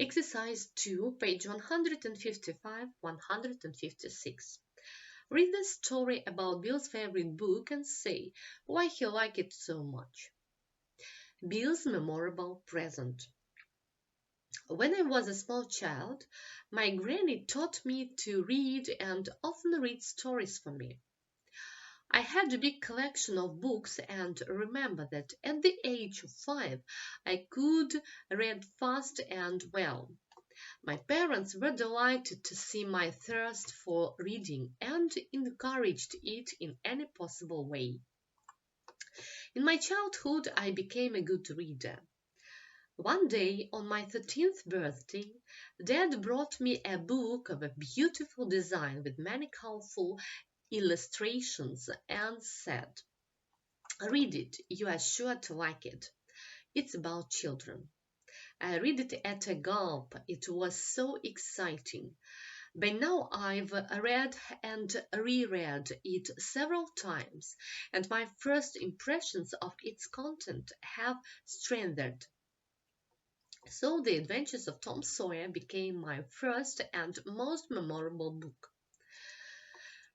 Exercise 2, page 155-156. Read the story about Bill's favorite book and say why he liked it so much. Bill's memorable present. When I was a small child, my granny taught me to read and often read stories for me. I had a big collection of books and remember that at the age of 5 I could read fast and well. My parents were delighted to see my thirst for reading and encouraged it in any possible way. In my childhood, I became a good reader. One day, on my 13th birthday, Dad brought me a book of a beautiful design with many colorful illustrations and said, "Read it, you are sure to like it. It's about children." I read it at a gulp. It was so exciting. By now I've read and reread it several times, and my first impressions of its content have strengthened. So The Adventures of Tom Sawyer became my first and most memorable book.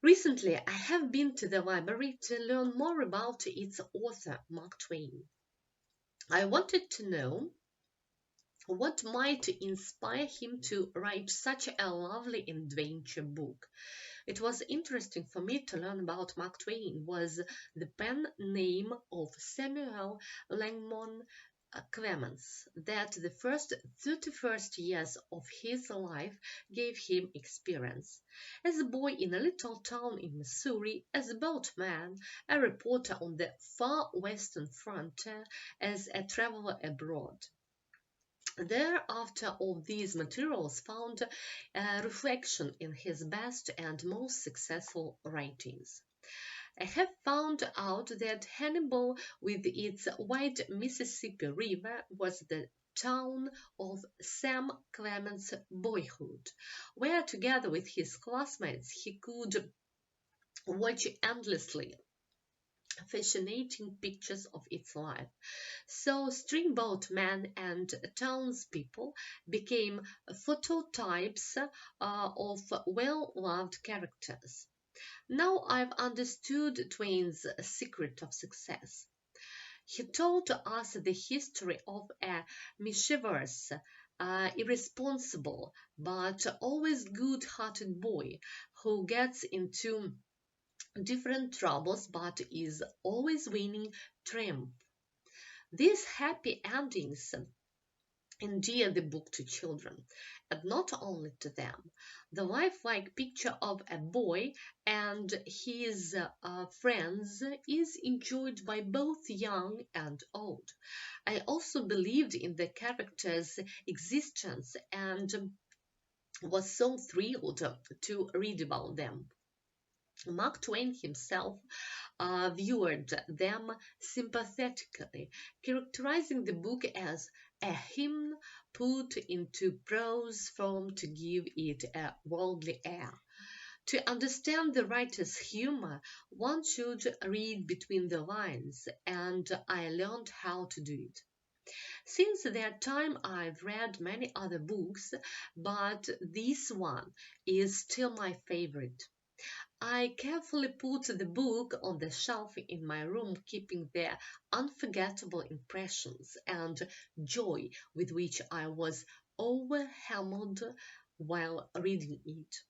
Recently, I have been to the library to learn more about its author, Mark Twain. I wanted to know what might inspire him to write such a lovely adventure book. It was interesting for me to learn about Mark Twain was the pen name of Samuel Langmon Clemens, that the first 31 years of his life gave him experience. As a boy in a little town in Missouri, as a boatman, a reporter on the far western frontier, as a traveler abroad. Thereafter, all these materials found reflection in his best and most successful writings. I have found out that Hannibal, with its wide Mississippi River, was the town of Sam Clemens' boyhood, where together with his classmates he could watch endlessly fascinating pictures of its life. So steamboat men and townspeople became phototypes of well-loved characters. Now I've understood Twain's secret of success. He told us the history of a mischievous, irresponsible, but always good-hearted boy who gets into different troubles but is always winning triumph. These happy endings endear the book to children, and not only to them. The lifelike picture of a boy and his friends is enjoyed by both young and old. I also believed in the character's existence and was so thrilled to read about them. Mark Twain himself viewed them sympathetically, characterizing the book as a hymn put into prose form to give it a worldly air. To understand the writer's humor, one should read between the lines, and I learned how to do it. Since that time, I've read many other books, but this one is still my favorite. I carefully put the book on the shelf in my room, keeping the unforgettable impressions and joy with which I was overwhelmed while reading it.